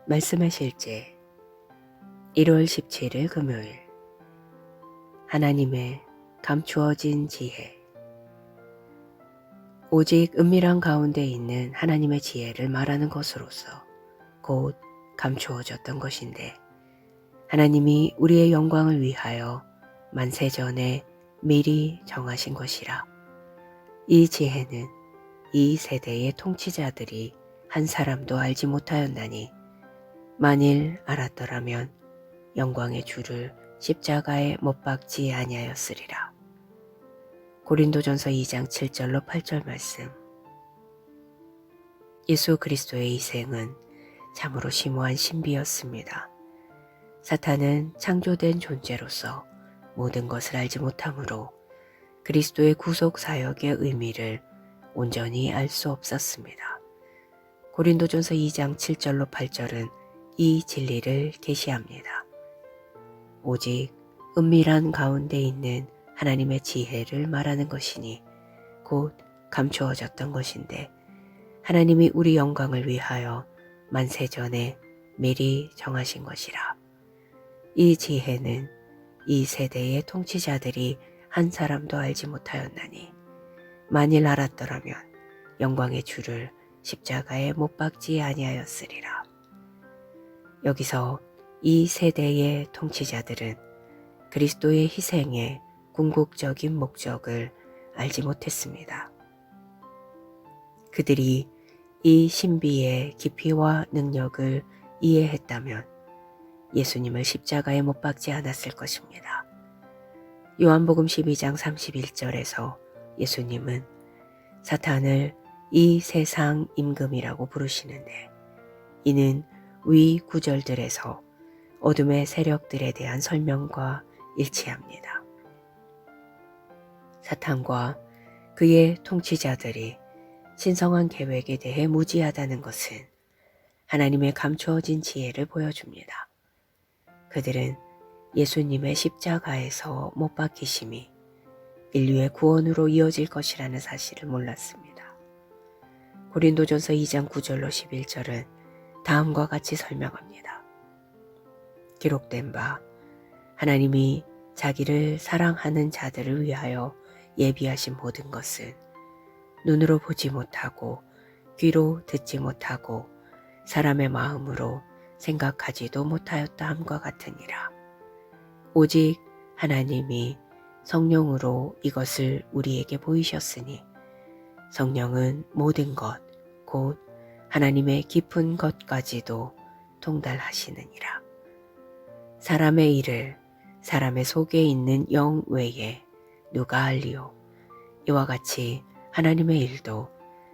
말씀의 실제 1월 17일 금요일 하나님의 감추어진 지혜. 오직 은밀한 가운데 있는 하나님의 지혜를 말하는 것으로서 곧 감추어졌던 것인데, 하나님이 우리의 영광을 위하여 만세 전에 미리 정하신 것이라. 이 지혜는 이 세대의 통치자들이 한 사람도 알지 못하였나니, 만일 알았더라면 영광의 주를 십자가에 못 박지 아니하였으리라. 고린도전서 2장 7절로 8절 말씀. 예수 그리스도의 희생은 참으로 심오한 신비였습니다. 사탄은 창조된 존재로서 모든 것을 알지 못하므로 그리스도의 구속 사역의 의미를 온전히 알 수 없었습니다. 고린도전서 2장 7절로 8절은 이 진리를 계시합니다. 오직 은밀한 가운데 있는 하나님의 지혜를 말하는 것이니 곧 감추어졌던 것인데, 하나님이 우리 영광을 위하여 만세 전에 미리 정하신 것이라. 이 지혜는 이 세대의 통치자들이 한 사람도 알지 못하였나니, 만일 알았더라면 영광의 주를 십자가에 못 박지 아니하였으리라. 여기서 이 세대의 통치자들은 그리스도의 희생의 궁극적인 목적을 알지 못했습니다. 그들이 이 신비의 깊이와 능력을 이해했다면 예수님을 십자가에 못 박지 않았을 것입니다. 요한복음 12장 31절에서 예수님은 사탄을 이 세상 임금이라고 부르시는데, 이는 위 구절들에서 어둠의 세력들에 대한 설명과 일치합니다. 사탄과 그의 통치자들이 신성한 계획에 대해 무지하다는 것은 하나님의 감추어진 지혜를 보여줍니다. 그들은 예수님의 십자가에서 못 박히심이 인류의 구원으로 이어질 것이라는 사실을 몰랐습니다. 고린도전서 2장 9절로 11절은 다음과 같이 설명합니다. 기록된 바, 하나님이 자기를 사랑하는 자들을 위하여 예비하신 모든 것은 눈으로 보지 못하고 귀로 듣지 못하고 사람의 마음으로 생각하지도 못하였다 함과 같으니라. 오직 하나님이 성령으로 이것을 우리에게 보이셨으니, 성령은 모든 것, 곧 하나님의 깊은 것까지도 통달하시느니라. 사람의 일을 사람의 속에 있는 영 외에 누가 알리요? 이와 같이 하나님의 일도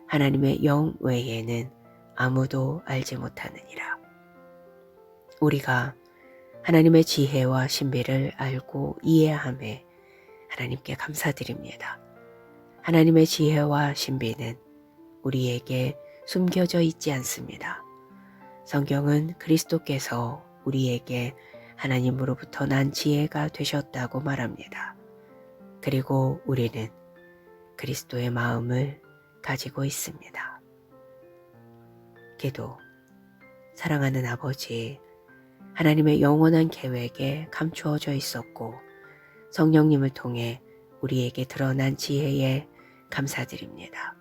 하나님의 영 외에는 아무도 알지 못하느니라. 우리가 하나님의 지혜와 신비를 알고 이해함에 하나님께 감사드립니다. 하나님의 지혜와 신비는 우리에게 숨겨져 있지 않습니다. 성경은 그리스도께서 우리에게 하나님으로부터 난 지혜가 되셨다고 말합니다. 그리고 우리는 그리스도의 마음을 가지고 있습니다. 기도. 사랑하는 아버지, 하나님의 영원한 계획에 감추어져 있었고 성령님을 통해 우리에게 드러난 지혜에 감사드립니다.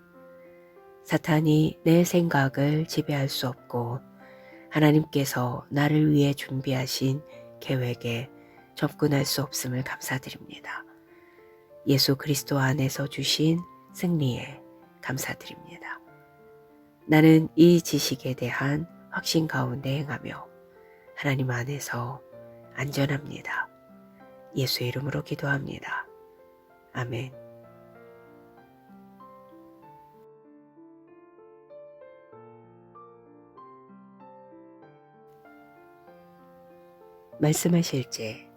사탄이 내 생각을 지배할 수 없고 하나님께서 나를 위해 준비하신 계획에 접근할 수 없음을 감사드립니다. 예수 그리스도 안에서 주신 승리에 감사드립니다. 나는 이 지식에 대한 확신 가운데 행하며 하나님 안에서 안전합니다. 예수 이름으로 기도합니다. 아멘. 말씀의 실제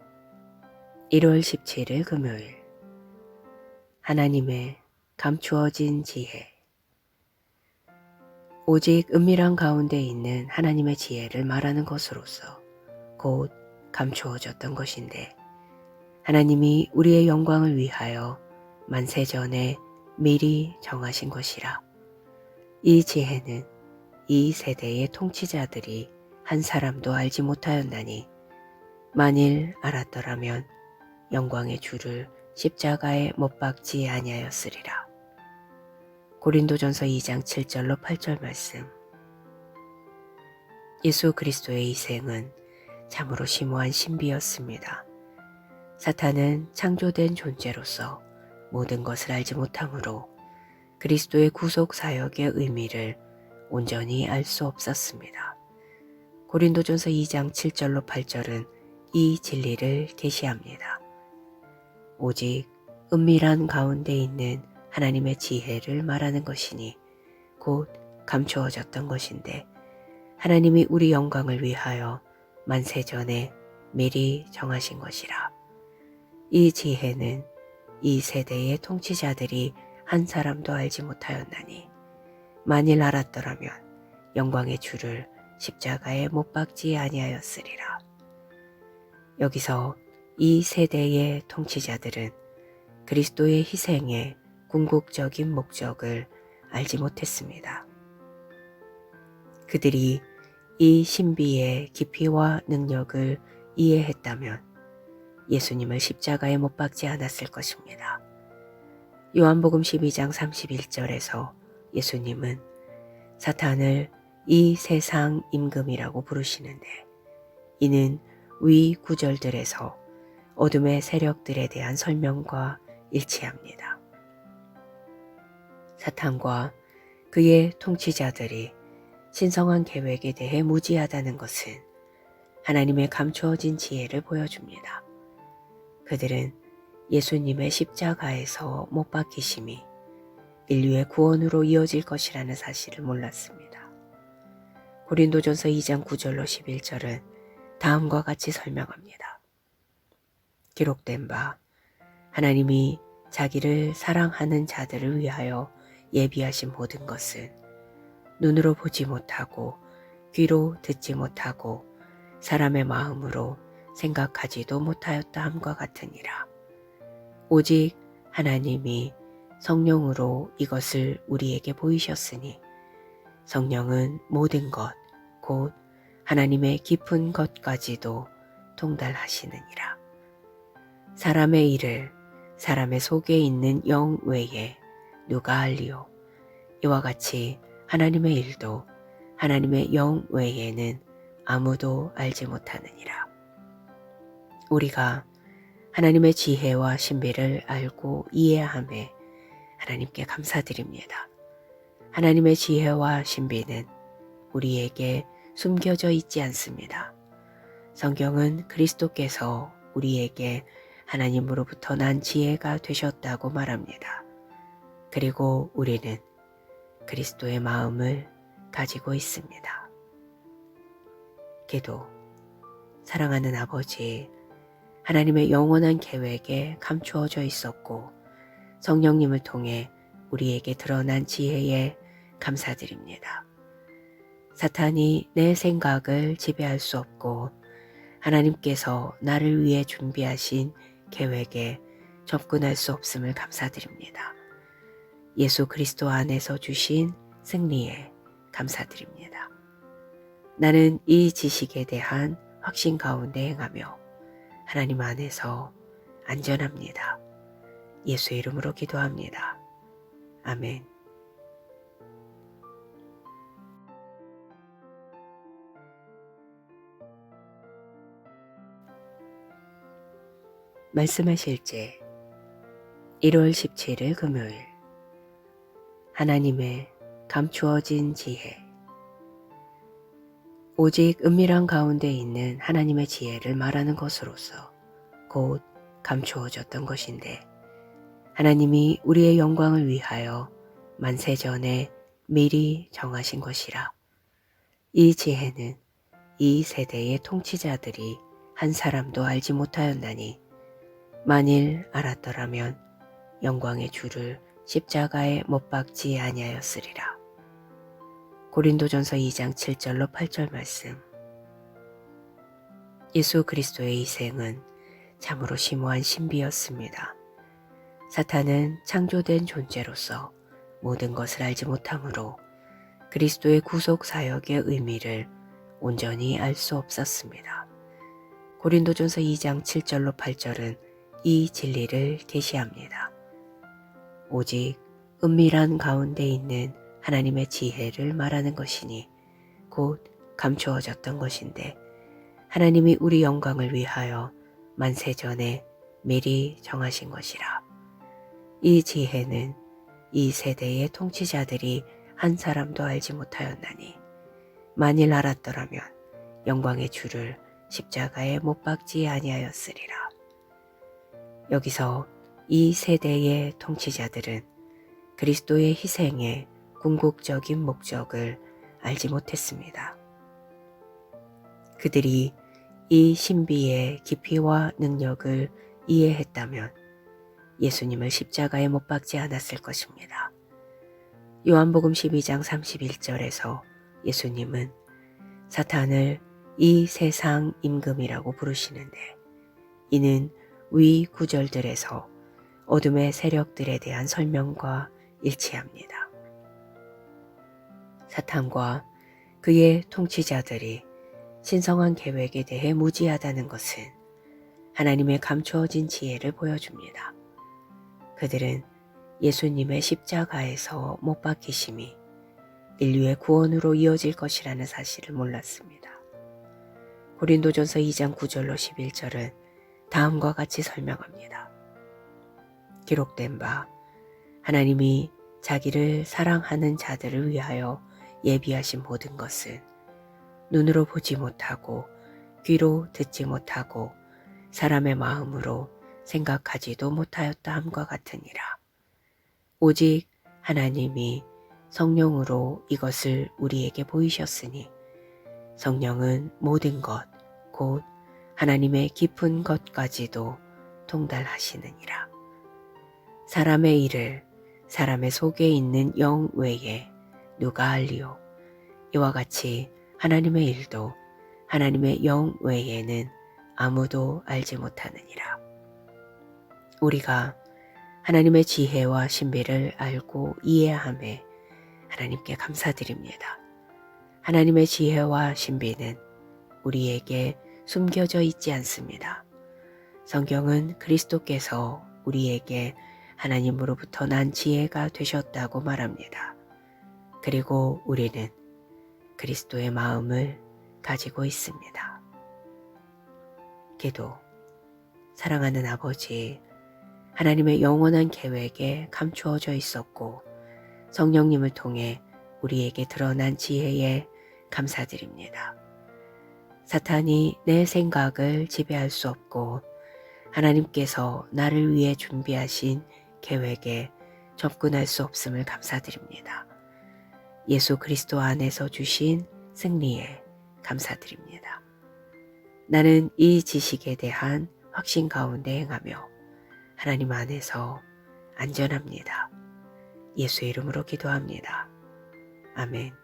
1월 17일 금요일 하나님의 감추어진 지혜. 오직 은밀한 가운데 있는 하나님의 지혜를 말하는 것으로서 곧 감추어졌던 것인데, 하나님이 우리의 영광을 위하여 만세 전에 미리 정하신 것이라. 이 지혜는 이 세대의 통치자들이 한 사람도 알지 못하였나니 만일 알았더라면 영광의 주를 십자가에 못 박지 아니하였으리라. 고린도전서 2장 7절로 8절 말씀. 예수 그리스도의 희생은 참으로 심오한 신비였습니다. 사탄은 창조된 존재로서 모든 것을 알지 못하므로 그리스도의 구속 사역의 의미를 온전히 알 수 없었습니다. 고린도전서 2장 7절로 8절은 이 진리를 계시합니다. 오직 은밀한 가운데 있는 하나님의 지혜를 말하는 것이니 곧 감추어졌던 것인데 하나님이 우리 영광을 위하여 만세전에 미리 정하신 것이라. 이 지혜는 이 세대의 통치자들이 한 사람도 알지 못하였나니 만일 알았더라면 영광의 주를 십자가에 못 박지 아니하였으리라. 여기서 이 세대의 통치자들은 그리스도의 희생의 궁극적인 목적을 알지 못했습니다. 그들이 이 신비의 깊이와 능력을 이해했다면 예수님을 십자가에 못 박지 않았을 것입니다. 요한복음 12장 31절에서 예수님은 사탄을 이 세상 임금이라고 부르시는데 이는 위 구절들에서 어둠의 세력들에 대한 설명과 일치합니다. 사탄과 그의 통치자들이 신성한 계획에 대해 무지하다는 것은 하나님의 감추어진 지혜를 보여줍니다. 그들은 예수님의 십자가에서 못 박히심이 인류의 구원으로 이어질 것이라는 사실을 몰랐습니다. 고린도전서 2장 9절로 11절은 다음과 같이 설명합니다. 기록된 바 하나님이 자기를 사랑하는 자들을 위하여 예비하신 모든 것은 눈으로 보지 못하고 귀로 듣지 못하고 사람의 마음으로 생각하지도 못하였다 함과 같으니라. 오직 하나님이 성령으로 이것을 우리에게 보이셨으니 성령은 모든 것, 곧 하나님의 깊은 것까지도 통달하시느니라. 사람의 일을 사람의 속에 있는 영 외에 누가 알리요? 이와 같이 하나님의 일도 하나님의 영 외에는 아무도 알지 못하느니라. 우리가 하나님의 지혜와 신비를 알고 이해함에 하나님께 감사드립니다. 하나님의 지혜와 신비는 우리에게 숨겨져 있지 않습니다. 성경은 그리스도께서 우리에게 하나님으로부터 난 지혜가 되셨다고 말합니다. 그리고 우리는 그리스도의 마음을 가지고 있습니다. 기도. 사랑하는 아버지, 하나님의 영원한 계획에 감추어져 있었고 성령님을 통해 우리에게 드러난 지혜에 감사드립니다. 사탄이 내 생각을 지배할 수 없고 하나님께서 나를 위해 준비하신 계획에 접근할 수 없음을 감사드립니다. 예수 그리스도 안에서 주신 승리에 감사드립니다. 나는 이 지식에 대한 확신 가운데 행하며 하나님 안에서 안전합니다. 예수 이름으로 기도합니다. 아멘. 말씀하실 제 1월 17일 금요일. 하나님의 감추어진 지혜. 오직 은밀한 가운데 있는 하나님의 지혜를 말하는 것으로서 곧 감추어졌던 것인데 하나님이 우리의 영광을 위하여 만세전에 미리 정하신 것이라. 이 지혜는 이 세대의 통치자들이 한 사람도 알지 못하였나니 만일 알았더라면 영광의 주를 십자가에 못 박지 아니하였으리라. 고린도전서 2장 7절로 8절 말씀. 예수 그리스도의 희생은 참으로 심오한 신비였습니다. 사탄은 창조된 존재로서 모든 것을 알지 못하므로 그리스도의 구속 사역의 의미를 온전히 알 수 없었습니다. 고린도전서 2장 7절로 8절은 이 진리를 계시합니다. 오직 은밀한 가운데 있는 하나님의 지혜를 말하는 것이니 곧 감추어졌던 것인데 하나님이 우리 영광을 위하여 만세전에 미리 정하신 것이라. 이 지혜는 이 세대의 통치자들이 한 사람도 알지 못하였나니 만일 알았더라면 영광의 주를 십자가에 못 박지 아니하였으리라. 여기서 이 세대의 통치자들은 그리스도의 희생의 궁극적인 목적을 알지 못했습니다. 그들이 이 신비의 깊이와 능력을 이해했다면 예수님을 십자가에 못 박지 않았을 것입니다. 요한복음 12장 31절에서 예수님은 사탄을 이 세상 임금이라고 부르시는데 이는 위 구절들에서 어둠의 세력들에 대한 설명과 일치합니다. 사탄과 그의 통치자들이 신성한 계획에 대해 무지하다는 것은 하나님의 감추어진 지혜를 보여줍니다. 그들은 예수님의 십자가에서 못 박히심이 인류의 구원으로 이어질 것이라는 사실을 몰랐습니다. 고린도전서 2장 9절로 11절은 다음과 같이 설명합니다. 기록된 바 하나님이 자기를 사랑하는 자들을 위하여 예비하신 모든 것은 눈으로 보지 못하고 귀로 듣지 못하고 사람의 마음으로 생각하지도 못하였다 함과 같으니라. 오직 하나님이 성령으로 이것을 우리에게 보이셨으니 성령은 모든 것, 곧 하나님의 깊은 것까지도 통달하시느니라. 사람의 일을 사람의 속에 있는 영 외에 누가 알리요? 이와 같이 하나님의 일도 하나님의 영 외에는 아무도 알지 못하느니라. 우리가 하나님의 지혜와 신비를 알고 이해함에 하나님께 감사드립니다. 하나님의 지혜와 신비는 우리에게 숨겨져 있지 않습니다. 성경은 그리스도께서 우리에게 하나님으로부터 난 지혜가 되셨다고 말합니다. 그리고 우리는 그리스도의 마음을 가지고 있습니다. 기도. 사랑하는 아버지, 하나님의 영원한 계획에 감추어져 있었고 성령님을 통해 우리에게 드러난 지혜에 감사드립니다. 사탄이 내 생각을 지배할 수 없고 하나님께서 나를 위해 준비하신 계획에 접근할 수 없음을 감사드립니다. 예수 그리스도 안에서 주신 승리에 감사드립니다. 나는 이 지식에 대한 확신 가운데 행하며 하나님 안에서 안전합니다. 예수 이름으로 기도합니다. 아멘.